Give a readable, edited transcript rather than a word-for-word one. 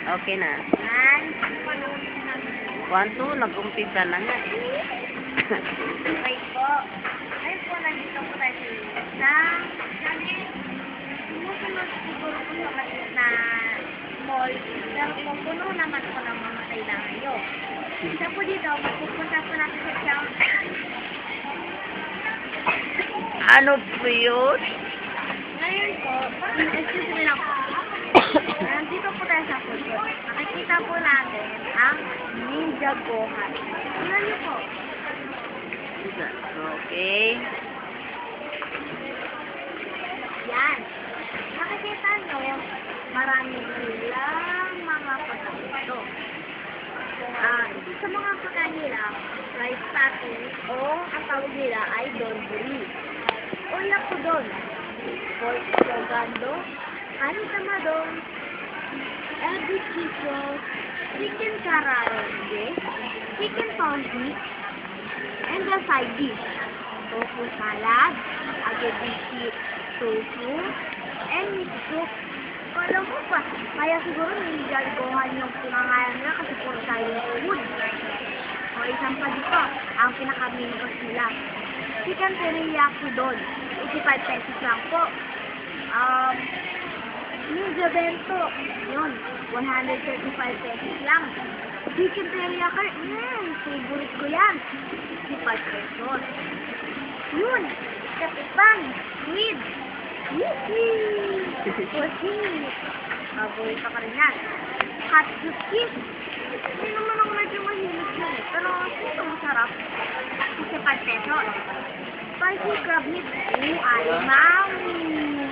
Okay na. 1, 2, nag-umpisa na nga. Okay po. Ngayon po, nandito po tayo sa sumusunod siguro po sa maliit na mall. Pero po, puno naman po ng mga kailangan nyo. Isa po dito, magpupunta po natin sa siyang... Ano po yun? Ngayon po, excuse me lang po. Nandito po tayo sa food court. Nakikita po natin ang Ninja Gohan. Tingnan niyo po. Okay. Yan. Nakikita nyo, marami nilang mga pagkakuto. Sa mga pagkain nila, rice patties o ang tawag nila ay donburi. Una po doon, pork rogando, kanin tamadong, elbow chicho, chicken karaage, chicken poundie, and the side dish, tofu salad, agebushi tofu, and meat soup. Alam mo pa, kaya siguro Ninja Gohan yung pinangalan nila kasi puro tayo food. O isang pa dito, ang pinaka-main course nila. Chicken teriyaki doon, 85 pesos lang po. Ninja Bento, yun, 135 pesos lang. Chicken teriyaki, favorite ko yan, 55 pesos. Yun, kapipan, squid, yippee! Pusi! Paborito ka rin yan. Katsuki! Hindi naman ako medyo mahilig yun eh. Pero ito masarap. 55 pesos. Spicy crab meat. Ay, mami!